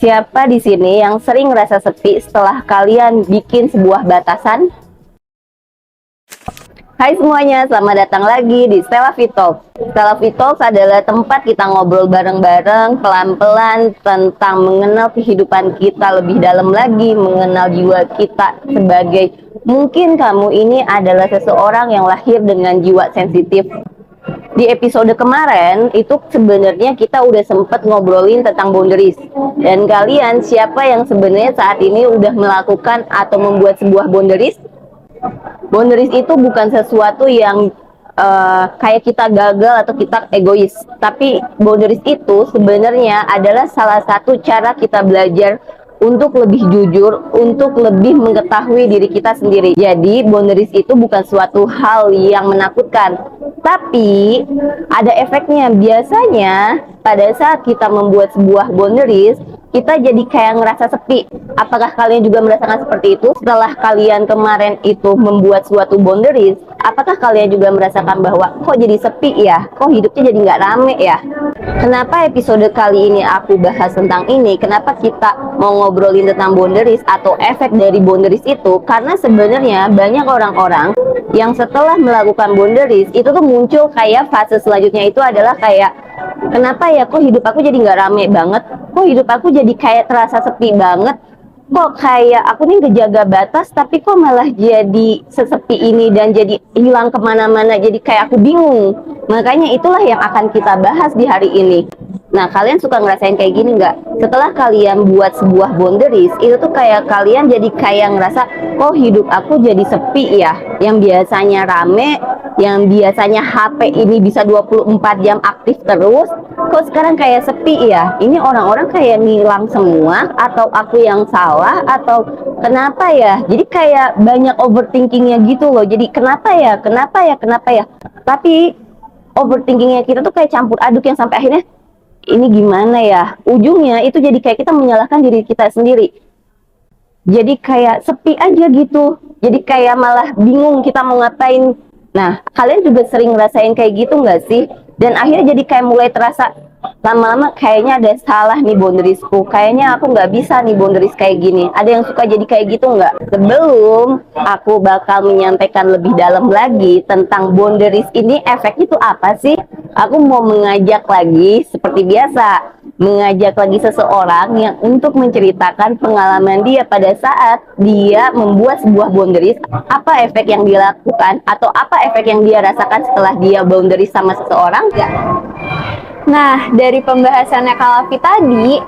Siapa di sini yang sering ngerasa sepi setelah kalian bikin sebuah batasan? Hai semuanya, selamat datang lagi di Stella Fit Talk. Stella Fit Talk adalah tempat kita ngobrol bareng-bareng, pelan-pelan tentang mengenal kehidupan kita lebih dalam lagi, mengenal jiwa kita sebagai mungkin kamu ini adalah seseorang yang lahir dengan jiwa sensitif. Di episode kemarin itu sebenarnya kita udah sempet ngobrolin tentang boundaries. Dan kalian siapa yang sebenarnya saat ini udah melakukan atau membuat sebuah boundaries? Boundaries itu bukan sesuatu yang kayak kita gagal atau kita egois, tapi boundaries itu sebenarnya adalah salah satu cara kita belajar untuk lebih jujur, untuk lebih mengetahui diri kita sendiri. Jadi boundaries itu bukan suatu hal yang menakutkan, tapi ada efeknya. Biasanya pada saat kita membuat sebuah boundaries, kita jadi kayak ngerasa sepi. Apakah kalian juga merasakan seperti itu? Setelah kalian kemarin itu membuat suatu boundaries, apakah kalian juga merasakan bahwa kok jadi sepi ya? Kok hidupnya jadi nggak rame ya? Kenapa episode kali ini aku bahas tentang ini? Kenapa kita mau ngobrolin tentang boundaries atau efek dari boundaries itu? Karena sebenarnya banyak orang-orang yang setelah melakukan boundaries itu tuh muncul kayak fase selanjutnya itu adalah kayak, kenapa ya kok hidup aku jadi nggak rame banget? Kok hidup aku jadi kayak terasa sepi banget? Kok kayak aku nih ngejaga batas tapi kok malah jadi sesepi ini dan jadi hilang kemana-mana, jadi kayak aku bingung. Makanya itulah yang akan kita bahas di hari ini. Nah, kalian suka ngerasain kayak gini nggak? Setelah kalian buat sebuah boundaries, itu tuh kayak kalian jadi kayak ngerasa, kok hidup aku jadi sepi ya? Yang biasanya rame, yang biasanya HP ini bisa 24 jam aktif terus, kok sekarang kayak sepi ya? Ini orang-orang kayak ngilang semua, atau aku yang salah, atau kenapa ya? Jadi kayak banyak overthinkingnya gitu loh. Jadi kenapa ya? Kenapa ya? Kenapa ya? Tapi overthinkingnya kita tuh kayak campur aduk yang sampai akhirnya ini gimana ya? Ujungnya itu jadi kayak kita menyalahkan diri kita sendiri. Jadi kayak sepi aja gitu. Jadi kayak malah bingung kita mau ngapain. Nah, kalian juga sering ngerasain kayak gitu nggak sih? Dan akhirnya jadi kayak mulai terasa lama-lama kayaknya ada salah nih boundariesku. Kayaknya aku nggak bisa nih boundaries kayak gini. Ada yang suka jadi kayak gitu nggak? Sebelum aku bakal menyampaikan lebih dalam lagi tentang boundaries ini, efeknya itu apa sih? Aku mau mengajak lagi seperti biasa, mengajak lagi seseorang yang untuk menceritakan pengalaman dia pada saat dia membuat sebuah boundaries, apa efek yang dia lakukan atau apa efek yang dia rasakan setelah dia boundaries sama seseorang ya. Nah, dari pembahasannya Kalafi tadi,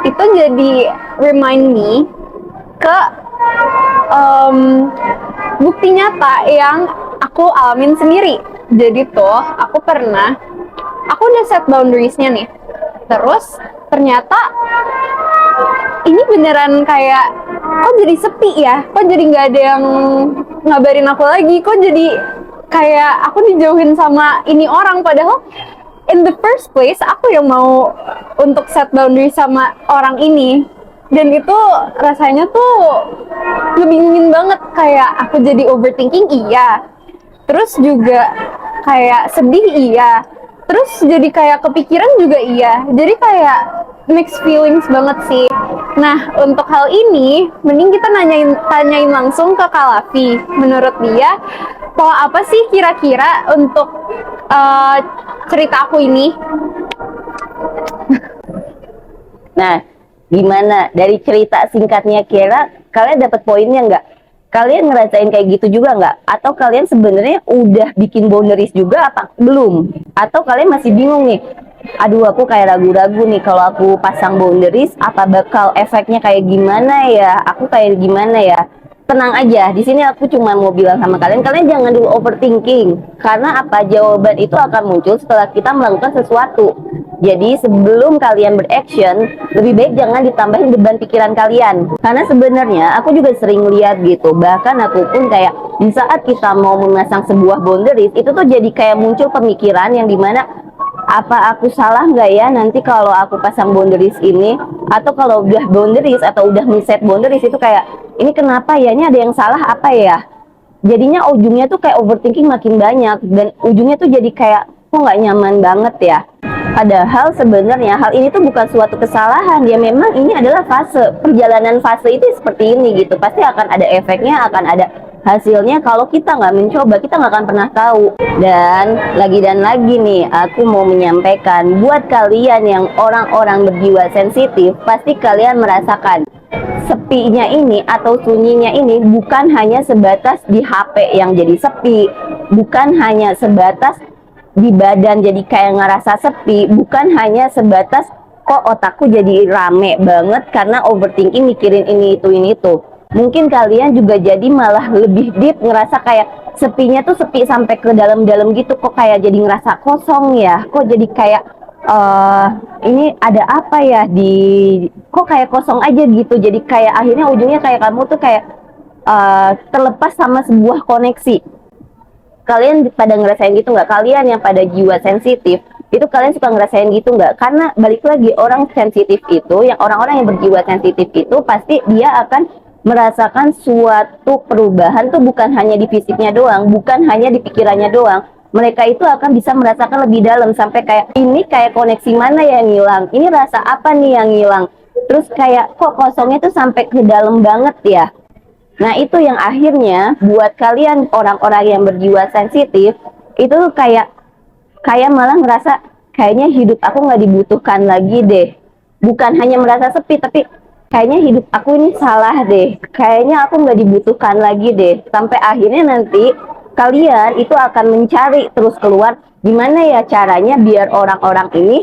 itu jadi remind me ke bukti nyata yang aku alamin sendiri. Jadi tuh, aku udah set boundariesnya nih. Terus, ternyata ini beneran kayak, kok jadi sepi ya? Kok jadi nggak ada yang ngabarin aku lagi? Kok jadi kayak aku dijauhin sama ini orang, padahal in the first place aku yang mau untuk set boundary sama orang ini. Dan itu rasanya tuh ngebingungin banget, kayak aku jadi overthinking iya, terus juga kayak sedih iya, terus jadi kayak kepikiran juga iya, jadi kayak mixed feelings banget sih. Nah, untuk hal ini mending kita tanyain langsung ke Kalafi. Menurut dia pola apa sih kira-kira untuk cerita aku ini? Nah, gimana dari cerita singkatnya Kira, kalian dapat poinnya nggak? Kalian ngerasain kayak gitu juga nggak? Atau kalian sebenarnya udah bikin boundaries juga apa belum? Atau kalian masih bingung nih? Aduh, aku kayak ragu-ragu nih kalau aku pasang boundaries, apa bakal efeknya kayak gimana ya? Aku kayak gimana ya? Tenang aja, di sini aku cuma mau bilang sama kalian, kalian jangan dulu overthinking. Karena apa? Jawaban itu akan muncul setelah kita melakukan sesuatu. Jadi sebelum kalian beraction, lebih baik jangan ditambahin beban pikiran kalian. Karena sebenarnya aku juga sering lihat gitu. Bahkan aku pun kayak di saat kita mau memasang sebuah boundaries, itu tuh jadi kayak muncul pemikiran yang dimana, apa aku salah nggak ya nanti kalau aku pasang boundaries ini? Atau kalau udah boundaries atau udah men-set boundaries itu kayak, ini kenapa ya? Ini ada yang salah apa ya? Jadinya ujungnya tuh kayak overthinking makin banyak. Dan ujungnya tuh jadi kayak, kok nggak nyaman banget ya? Padahal sebenarnya hal ini tuh bukan suatu kesalahan, ya memang ini adalah fase, perjalanan fase itu seperti ini gitu, pasti akan ada efeknya, akan ada hasilnya. Kalau kita nggak mencoba, kita nggak akan pernah tahu. Dan lagi nih, aku mau menyampaikan buat kalian yang orang-orang berjiwa sensitif, pasti kalian merasakan sepinya ini atau sunyinya ini bukan hanya sebatas di HP yang jadi sepi, bukan hanya sebatas di badan jadi kayak ngerasa sepi, bukan hanya sebatas kok otakku jadi rame banget karena overthinking mikirin ini itu. Mungkin kalian juga jadi malah lebih deep ngerasa kayak sepinya tuh sepi sampai ke dalam-dalam gitu, kok kayak jadi ngerasa kosong ya, kok jadi kayak ini ada apa ya, di kok kayak kosong aja gitu, jadi kayak akhirnya ujungnya kayak kamu tuh kayak terlepas sama sebuah koneksi. Kalian pada ngerasain gitu nggak? Kalian yang pada jiwa sensitif itu kalian suka ngerasain gitu nggak? Karena balik lagi, orang sensitif itu, yang orang-orang yang berjiwa sensitif itu pasti dia akan merasakan suatu perubahan tuh bukan hanya di fisiknya doang, bukan hanya di pikirannya doang. Mereka itu akan bisa merasakan lebih dalam sampai kayak ini, kayak koneksi mana yang hilang, ini rasa apa nih yang hilang, terus kayak kok kosongnya tuh sampai ke dalam banget ya. Nah, itu yang akhirnya buat kalian orang-orang yang berjiwa sensitif itu kayak malah ngerasa kayaknya hidup aku nggak dibutuhkan lagi deh. Bukan hanya merasa sepi, tapi kayaknya hidup aku ini salah deh. Kayaknya aku nggak dibutuhkan lagi deh. Sampai akhirnya nanti kalian itu akan mencari terus keluar gimana ya caranya biar orang-orang ini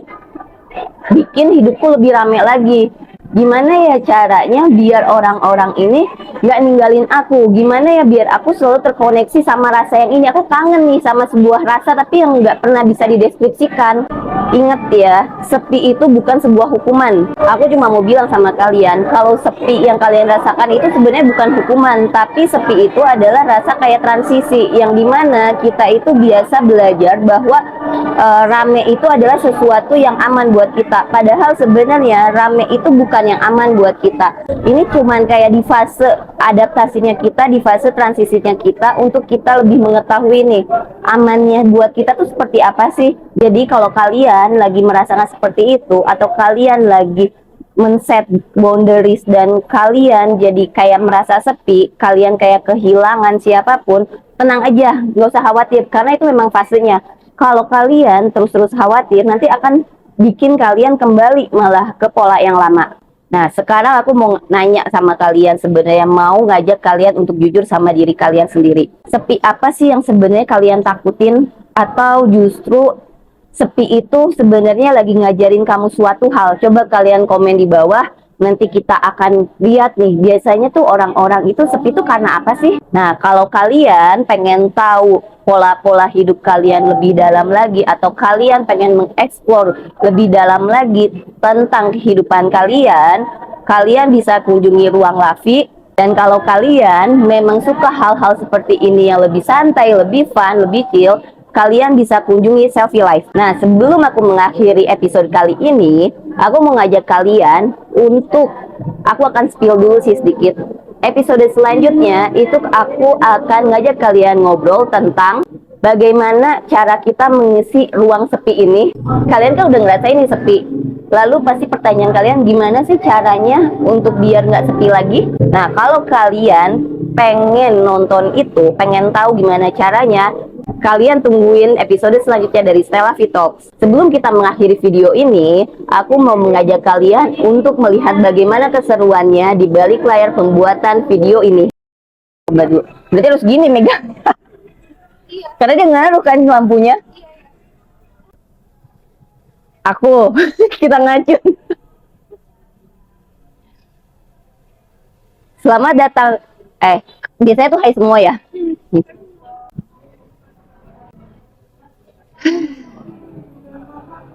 bikin hidupku lebih rame lagi. Gimana ya caranya biar orang-orang ini nggak ninggalin aku? Gimana ya biar aku selalu terkoneksi sama rasa yang ini? Aku kangen nih sama sebuah rasa tapi yang nggak pernah bisa dideskripsikan. Ingat ya, sepi itu bukan sebuah hukuman. Aku cuma mau bilang sama kalian, kalau sepi yang kalian rasakan itu sebenarnya bukan hukuman, tapi sepi itu adalah rasa kayak transisi, yang dimana kita itu biasa belajar bahwa rame itu adalah sesuatu yang aman buat kita. Padahal sebenarnya rame itu bukan yang aman buat kita. Ini cuman kayak di fase adaptasinya kita, di fase transisinya kita, untuk kita lebih mengetahui nih amannya buat kita tuh seperti apa sih. Jadi kalau kalian lagi merasakan seperti itu, atau kalian lagi men-set boundaries dan kalian jadi kayak merasa sepi, kalian kayak kehilangan siapapun, tenang aja, nggak usah khawatir, karena itu memang fasenya. Kalau kalian terus-terus khawatir, nanti akan bikin kalian kembali malah ke pola yang lama. Nah, sekarang aku mau nanya sama kalian, sebenarnya mau ngajak kalian untuk jujur sama diri kalian sendiri. Sepi apa sih yang sebenarnya kalian takutin? Atau justru sepi itu sebenarnya lagi ngajarin kamu suatu hal? Coba kalian komen di bawah. Nanti kita akan lihat nih, biasanya tuh orang-orang itu sepi itu karena apa sih? Nah, kalau kalian pengen tahu pola-pola hidup kalian lebih dalam lagi, atau kalian pengen mengeksplor lebih dalam lagi tentang kehidupan kalian, kalian bisa kunjungi Ruang Lavi. Dan kalau kalian memang suka hal-hal seperti ini yang lebih santai, lebih fun, lebih chill, kalian bisa kunjungi Selfie Life. Nah, sebelum aku mengakhiri episode kali ini, aku mau ngajak kalian untuk, aku akan spill dulu sih sedikit. Episode selanjutnya itu aku akan ngajak kalian ngobrol tentang bagaimana cara kita mengisi ruang sepi ini. Kalian kan udah ngerasain ini sepi. Lalu pasti pertanyaan kalian, gimana sih caranya untuk biar nggak sepi lagi? Nah, kalau kalian pengen nonton itu, pengen tahu gimana caranya, kalian tungguin episode selanjutnya dari Stella Vitox. Sebelum kita mengakhiri video ini, aku mau mengajak kalian untuk melihat bagaimana keseruannya di balik layar pembuatan video ini. Berarti harus gini, Mega. Karena dia ngaruh kan lampunya. Aku, kita ngacun. Selamat datang. Biasanya tuh hai semua ya.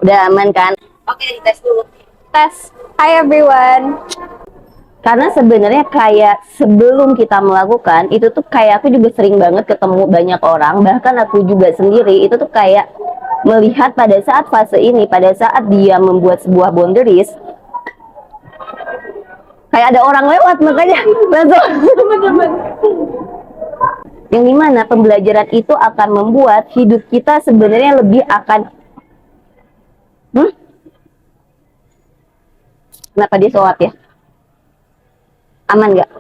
Udah aman kan? Oke, dites dulu. Tes. Hi everyone. Karena sebenarnya kayak sebelum kita melakukan itu tuh kayak aku juga sering banget ketemu banyak orang, bahkan aku juga sendiri itu tuh kayak melihat pada saat fase ini, pada saat dia membuat sebuah boundaries, kayak ada orang lewat, makanya langsung yang dimana pembelajaran itu akan membuat hidup kita sebenarnya lebih akan Kenapa dia sholat ya? Aman nggak?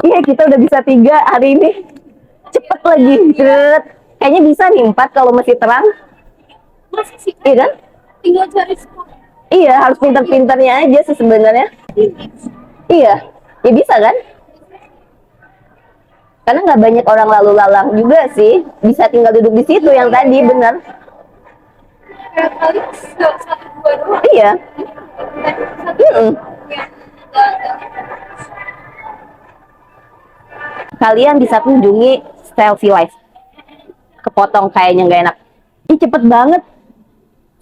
Iya, kita udah bisa 3 hari ini. Cepet lagi. Cet. Kayaknya bisa nih 4 kalau masih terang. Masih sih, Iya kan? tinggal cari spot. Iya, harus pintar-pintarnya aja sih sebenarnya. Iya, ya bisa kan? Karena nggak banyak orang lalu lalang juga sih. Bisa tinggal duduk di situ yang tadi, bener. Kayak kali satu dua doang. Iya. Satu Mm-mm. yang nggak Kalian bisa kunjungi Selfie Life. Kepotong kayaknya nggak enak. Ih, cepet banget.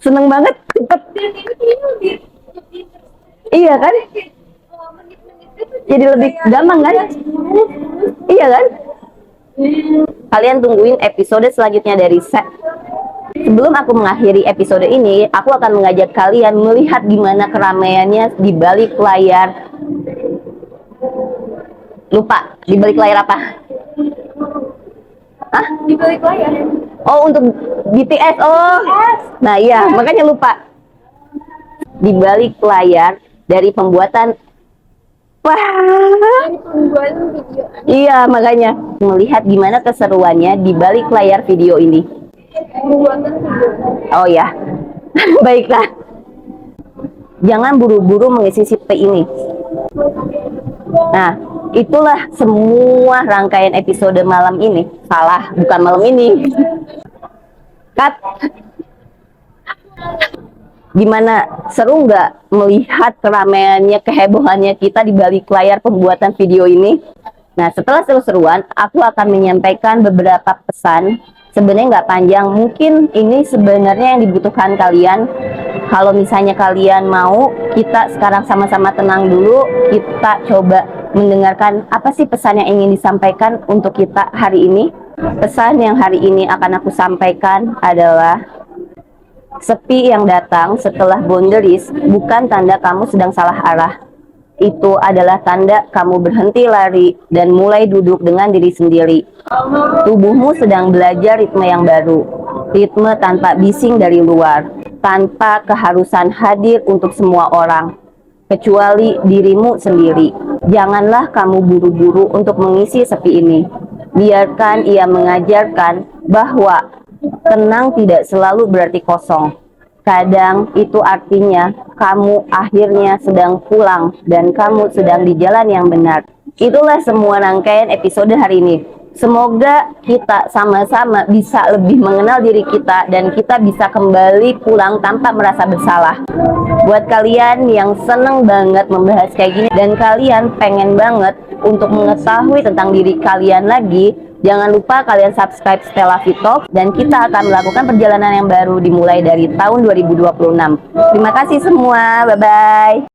Seneng banget, cepet. dan ini kayaknya lebih Iya kan? menit-menit itu Jadi lebih gampang kan? Iya kan? Kalian tungguin episode selanjutnya dari Set. Sebelum aku mengakhiri episode ini, aku akan mengajak kalian melihat gimana keramaiannya di balik layar. Lupa, di balik layar apa? Hah? di balik layar. Oh, untuk BTS. Oh. Nah, iya, makanya lupa. Di balik layar dari pembuatan. Wah. Dari pembuatan video. Iya, makanya melihat gimana keseruannya di balik layar video ini. Pembuatan video. Oh ya. Baiklah. Jangan buru-buru mengisi shift ini. Nah, itulah semua rangkaian episode malam ini. Salah, bukan malam ini. Cut. Gimana, seru nggak melihat keramaiannya, kehebohannya kita di balik layar pembuatan video ini? Nah, setelah seru-seruan, aku akan menyampaikan beberapa pesan. Sebenarnya nggak panjang, mungkin ini sebenarnya yang dibutuhkan kalian. Kalau misalnya kalian mau, kita sekarang sama-sama tenang dulu. Kita coba mendengarkan apa sih pesan yang ingin disampaikan untuk kita hari ini. Pesan yang hari ini akan aku sampaikan adalah: sepi yang datang setelah boundaries bukan tanda kamu sedang salah arah. Itu adalah tanda kamu berhenti lari dan mulai duduk dengan diri sendiri. Tubuhmu sedang belajar ritme yang baru. Ritme tanpa bising dari luar. Tanpa keharusan hadir untuk semua orang. Kecuali dirimu sendiri. Janganlah kamu buru-buru untuk mengisi sepi ini. Biarkan ia mengajarkan bahwa tenang tidak selalu berarti kosong. Kadang itu artinya kamu akhirnya sedang pulang dan kamu sedang di jalan yang benar. Itulah semua rangkaian episode hari ini. Semoga kita sama-sama bisa lebih mengenal diri kita dan kita bisa kembali pulang tanpa merasa bersalah. Buat kalian yang seneng banget membahas kayak gini dan kalian pengen banget untuk mengetahui tentang diri kalian lagi, jangan lupa kalian subscribe Stella Vito dan kita akan melakukan perjalanan yang baru dimulai dari tahun 2026. Terima kasih semua, bye-bye.